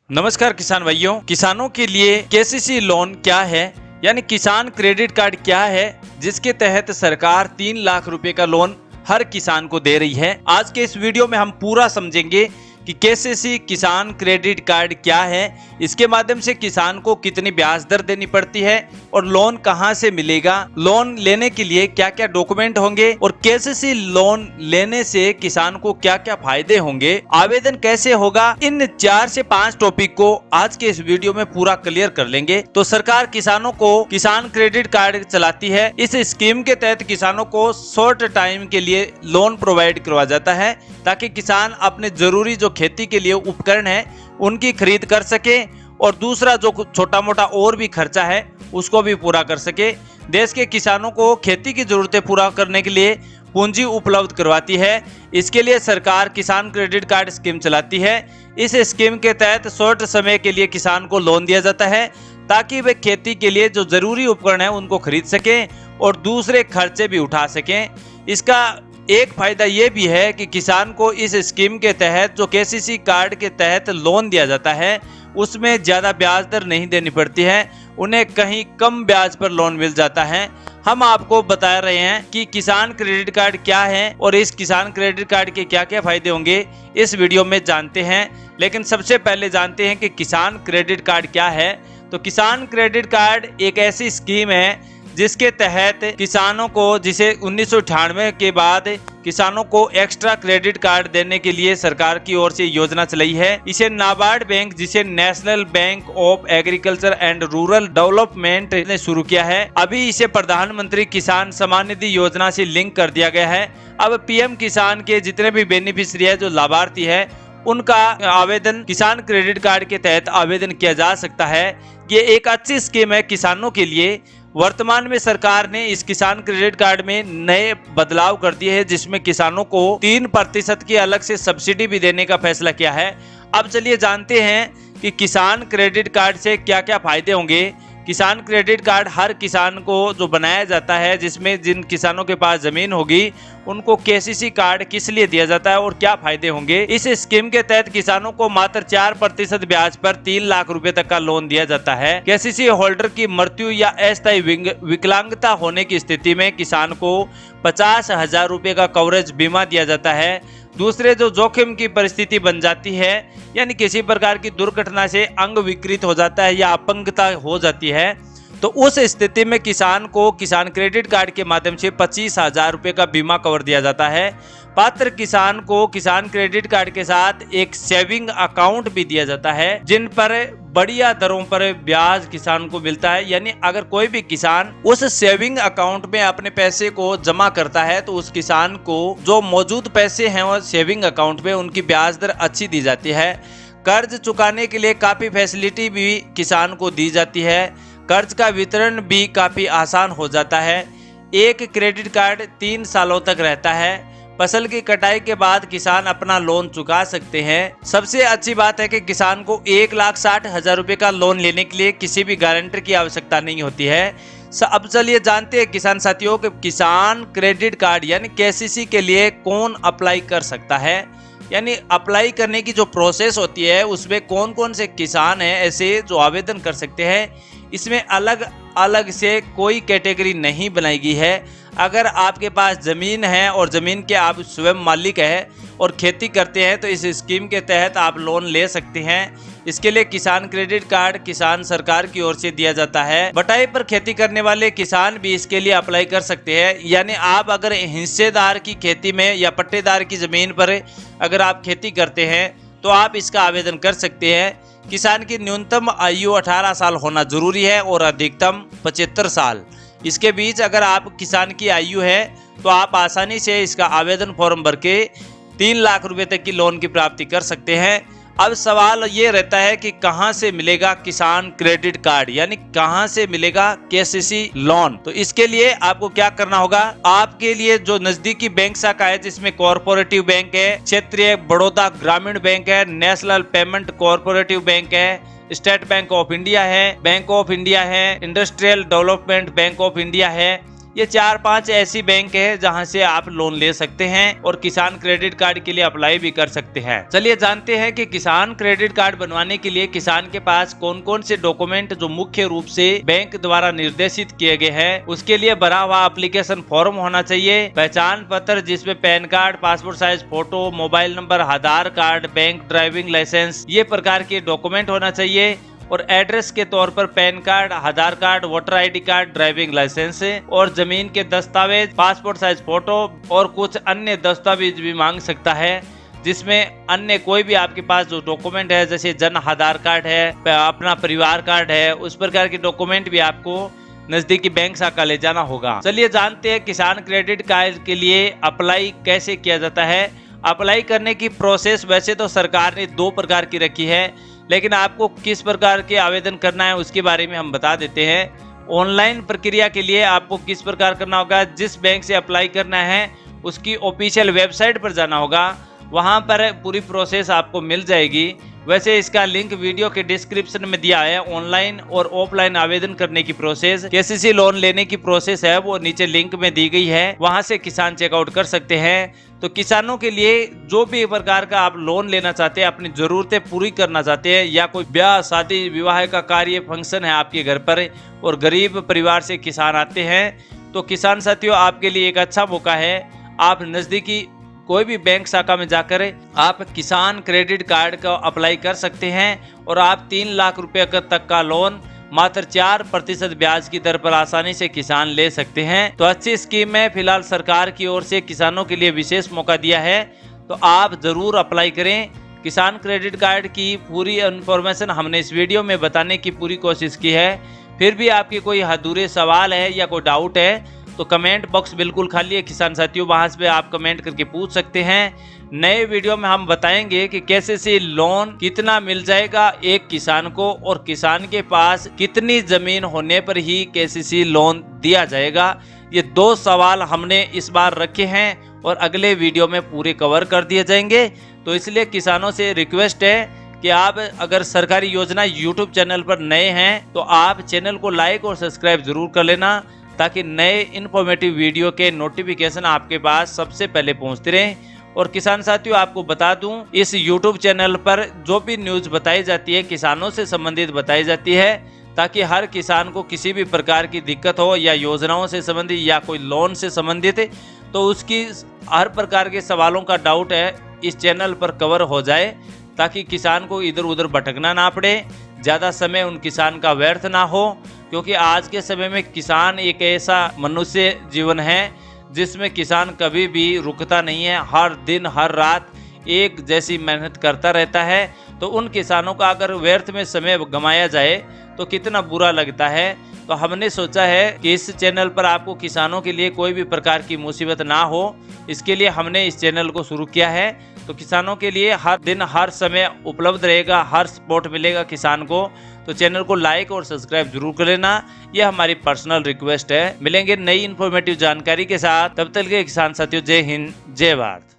नमस्कार किसान भाइयों। किसानों के लिए केसीसी लोन क्या है यानी किसान क्रेडिट कार्ड क्या है, जिसके तहत सरकार 3 लाख रुपए का लोन हर किसान को दे रही है। आज के इस वीडियो में हम पूरा समझेंगे कि केसीसी किसान क्रेडिट कार्ड क्या है, इसके माध्यम से किसान को कितनी ब्याज दर देनी पड़ती है और लोन कहां से मिलेगा, लोन लेने के लिए क्या क्या डॉक्यूमेंट होंगे और केसीसी लोन लेने से किसान को क्या क्या फायदे होंगे, आवेदन कैसे होगा। इन 4 से 5 टॉपिक को आज के इस वीडियो में पूरा क्लियर कर लेंगे। तो सरकार किसानों को किसान क्रेडिट कार्ड चलाती है। इस स्कीम के तहत किसानों को शॉर्ट टाइम के लिए लोन प्रोवाइड करवा जाता है ताकि किसान अपने जरूरी जो खेती के लिए उपकरण है उनकी खरीद कर सके और दूसरा जो छोटा मोटा और भी खर्चा है उसको भी पूरा कर सके। देश के किसानों को खेती की जरूरतें पूरा करने के लिए पूंजी उपलब्ध करवाती है। इसके लिए सरकार किसान क्रेडिट कार्ड स्कीम चलाती है। इस स्कीम के तहत शॉर्ट समय के लिए किसान को लोन दिया जाता है ताकि वे खेती के लिए जो जरूरी उपकरण है उनको खरीद सकें और दूसरे खर्चे भी उठा सकें। इसका एक फायदा ये भी है कि किसान को इस स्कीम के तहत जो केसीसी कार्ड के तहत लोन दिया जाता है उसमें ज्यादा ब्याज दर नहीं देनी पड़ती है, उन्हें कहीं कम ब्याज पर लोन मिल जाता है। हम आपको बता रहे हैं कि किसान क्रेडिट कार्ड क्या है और इस किसान क्रेडिट कार्ड के क्या क्या फायदे होंगे इस वीडियो में जानते हैं। लेकिन सबसे पहले जानते हैं कि किसान क्रेडिट कार्ड क्या है। तो किसान क्रेडिट कार्ड एक ऐसी स्कीम है जिसके तहत किसानों को, जिसे 1998 के बाद किसानों को एक्स्ट्रा क्रेडिट कार्ड देने के लिए सरकार की ओर से योजना चलाई है। इसे नाबार्ड बैंक, जिसे national bank of agriculture and rural development ने शुरू किया है। अभी इसे प्रधानमंत्री किसान सम्मान निधि योजना से लिंक कर दिया गया है। अब पीएम किसान के जितने भी बेनिफिशियरी है, जो लाभार्थी है, उनका आवेदन किसान क्रेडिट कार्ड के तहत आवेदन किया जा सकता है। ये एक अच्छी स्कीम है किसानों के लिए। वर्तमान में सरकार ने इस किसान क्रेडिट कार्ड में नए बदलाव कर दिए हैं, जिसमें किसानों को 3% की अलग से सब्सिडी भी देने का फैसला किया है। अब चलिए जानते हैं कि किसान क्रेडिट कार्ड से क्या क्या फायदे होंगे। किसान क्रेडिट कार्ड हर किसान को जो बनाया जाता है, जिसमें जिन किसानों के पास जमीन होगी उनको केसीसी कार्ड किस लिए दिया जाता है और क्या फायदे होंगे। इस स्कीम के तहत किसानों को मात्र 4% ब्याज पर 3 लाख रुपए तक का लोन दिया जाता है। केसीसी होल्डर की मृत्यु या अस्थायी विकलांगता होने की स्थिति में किसान को 50,000 रुपए का कवरेज बीमा दिया जाता है। दूसरे जो जोखिम की परिस्थिति बन जाती है, यानी किसी प्रकार की दुर्घटना से अंग विकृत हो जाता है या अपंगता हो जाती है, तो उस स्थिति में किसान को किसान क्रेडिट कार्ड के माध्यम से 25,000 रुपए का बीमा कवर दिया जाता है। पात्र किसान को किसान क्रेडिट कार्ड के साथ एक सेविंग अकाउंट भी दिया जाता है, जिन पर बढ़िया दरों पर ब्याज किसान को मिलता है। यानी अगर कोई भी किसान उस सेविंग अकाउंट में अपने पैसे को जमा करता है तो उस किसान को जो मौजूद पैसे हैं वो सेविंग अकाउंट में उनकी ब्याज दर अच्छी दी जाती है। कर्ज चुकाने के लिए काफी फैसिलिटी भी किसान को दी जाती है। कर्ज का वितरण भी काफी आसान हो जाता है। एक क्रेडिट कार्ड 3 सालों तक रहता है। फसल की कटाई के बाद किसान अपना लोन चुका सकते हैं। सबसे अच्छी बात है कि किसान को 1,60,000 रुपए का लोन लेने के लिए किसी भी गारंटर की आवश्यकता नहीं होती है। अब चलिए जानते हैं किसान साथियों कि किसान क्रेडिट कार्ड यानी केसीसी के लिए कौन अप्लाई कर सकता है। यानी अप्लाई करने की जो प्रोसेस होती है उसमें कौन कौन से किसान हैं ऐसे जो आवेदन कर सकते हैं। इसमें अलग अलग से कोई कैटेगरी नहीं बनाई गई है। अगर आपके पास ज़मीन है और ज़मीन के आप स्वयं मालिक हैं और खेती करते हैं तो इस स्कीम के तहत आप लोन ले सकते हैं। इसके लिए किसान क्रेडिट कार्ड किसान सरकार की ओर से दिया जाता है। बटाई पर खेती करने वाले किसान भी इसके लिए अप्लाई कर सकते हैं। यानी आप अगर हिस्सेदार की खेती में या पट्टेदार की ज़मीन पर अगर आप खेती करते हैं तो आप इसका आवेदन कर सकते हैं। किसान की न्यूनतम आयु 18 साल होना जरूरी है और अधिकतम 75 साल। इसके बीच अगर आप किसान की आयु है तो आप आसानी से इसका आवेदन फॉर्म भर के 3 लाख रुपए तक की लोन की प्राप्ति कर सकते हैं। अब सवाल ये रहता है कि कहां से मिलेगा किसान क्रेडिट कार्ड, यानी कहां से मिलेगा केसीसी लोन। तो इसके लिए आपको क्या करना होगा, आपके लिए जो नजदीकी बैंक शाखा है जिसमें कॉर्पोरेटिव बैंक है, क्षेत्रीय बड़ौदा ग्रामीण बैंक है, नेशनल पेमेंट कॉर्पोरेटिव बैंक है, स्टेट बैंक ऑफ इंडिया है, बैंक ऑफ इंडिया है, industrial development bank of India है, ये 4-5 ऐसी बैंक है जहां से आप लोन ले सकते हैं और किसान क्रेडिट कार्ड के लिए अप्लाई भी कर सकते हैं। चलिए जानते हैं कि किसान क्रेडिट कार्ड बनवाने के लिए किसान के पास कौन कौन से डॉक्यूमेंट जो मुख्य रूप से बैंक द्वारा निर्देशित किए गए हैं उसके लिए भरा हुआ एप्लीकेशन फॉर्म होना चाहिए, पहचान पत्र जिसमें PAN card, passport size photo, mobile number, Aadhaar card, bank driving licence ये प्रकार के डॉक्यूमेंट होना चाहिए और एड्रेस के तौर पर PAN card, Aadhaar card, voter ID card, driving licence और जमीन के दस्तावेज, पासपोर्ट साइज फोटो और कुछ अन्य दस्तावेज भी मांग सकता है, जिसमें अन्य कोई भी आपके पास जो डॉक्यूमेंट है जैसे जन आधार कार्ड है, अपना परिवार कार्ड है, उस प्रकार के डॉक्यूमेंट भी आपको नजदीकी बैंक शाखा ले जाना होगा। चलिए जानते हैं किसान क्रेडिट कार्ड के लिए अप्लाई कैसे किया जाता है। अप्लाई करने की प्रोसेस वैसे तो सरकार ने 2 प्रकार की रखी है, लेकिन आपको किस प्रकार के आवेदन करना है उसके बारे में हम बता देते हैं। ऑनलाइन प्रक्रिया के लिए आपको किस प्रकार करना होगा, जिस बैंक से अप्लाई करना है उसकी ऑफिशियल वेबसाइट पर जाना होगा, वहां पर पूरी प्रोसेस आपको मिल जाएगी। वैसे इसका लिंक वीडियो के डिस्क्रिप्शन में दिया है। ऑनलाइन और ऑफलाइन आवेदन करने की प्रोसेस, केसीसी लोन लेने की प्रोसेस है वो नीचे लिंक में दी गई है, वहां से किसान चेकआउट कर सकते हैं। तो किसानों के लिए जो भी प्रकार का आप लोन लेना चाहते हैं, अपनी जरूरतें पूरी करना चाहते हैं या कोई ब्याह शादी विवाह का कार्य फंक्शन है आपके घर पर और गरीब परिवार से किसान आते हैं, तो किसान साथियों आपके लिए एक अच्छा मौका है। आप नजदीकी कोई भी बैंक शाखा में जाकर आप किसान क्रेडिट कार्ड का अप्लाई कर सकते हैं और आप 3 लाख रुपए तक का लोन मात्र 4% ब्याज की दर पर आसानी से किसान ले सकते हैं। तो अच्छी स्कीम है, फिलहाल सरकार की ओर से किसानों के लिए विशेष मौका दिया है, तो आप जरूर अप्लाई करें। किसान क्रेडिट कार्ड की पूरी इन्फॉर्मेशन हमने इस वीडियो में बताने की पूरी कोशिश की है। फिर भी आपके कोई अधूरे सवाल है या कोई डाउट है तो कमेंट बॉक्स बिल्कुल खाली है किसान साथियों, वहां से आप कमेंट करके पूछ सकते हैं। नए वीडियो में हम बताएंगे कि कैसे से लोन कितना मिल जाएगा एक किसान को और किसान के पास कितनी जमीन होने पर ही केसीसी लोन दिया जाएगा। ये 2 सवाल हमने इस बार रखे हैं और अगले वीडियो में पूरे कवर कर दिए जाएंगे। तो इसलिए किसानों से रिक्वेस्ट है कि आप अगर सरकारी योजना यूट्यूब चैनल पर नए हैं तो आप चैनल को लाइक और सब्सक्राइब जरूर कर लेना, ताकि नए इन्फॉर्मेटिव वीडियो के नोटिफिकेशन आपके पास सबसे पहले पहुंचते रहें। और किसान साथियों आपको बता दूं, इस YouTube चैनल पर जो भी न्यूज़ बताई जाती है किसानों से संबंधित बताई जाती है, ताकि हर किसान को किसी भी प्रकार की दिक्कत हो या योजनाओं से संबंधित या कोई लोन से संबंधित तो उसकी हर प्रकार के सवालों का डाउट है इस चैनल पर कवर हो जाए, ताकि किसान को इधर उधर भटकना ना पड़े, ज़्यादा समय उन किसान का व्यर्थ ना हो। क्योंकि आज के समय में किसान एक ऐसा मनुष्य जीवन है जिसमें किसान कभी भी रुकता नहीं है, हर दिन हर रात एक जैसी मेहनत करता रहता है। तो उन किसानों का अगर व्यर्थ में समय गंवाया जाए तो कितना बुरा लगता है। तो हमने सोचा है कि इस चैनल पर आपको किसानों के लिए कोई भी प्रकार की मुसीबत ना हो, इसके लिए हमने इस चैनल को शुरू किया है। तो किसानों के लिए हर दिन हर समय उपलब्ध रहेगा, हर सपोर्ट मिलेगा किसान को। तो चैनल को लाइक और सब्सक्राइब जरूर कर लेना, यह हमारी पर्सनल रिक्वेस्ट है। मिलेंगे नई इन्फॉर्मेटिव जानकारी के साथ, तब तक के किसान साथियों जय हिंद जय भारत।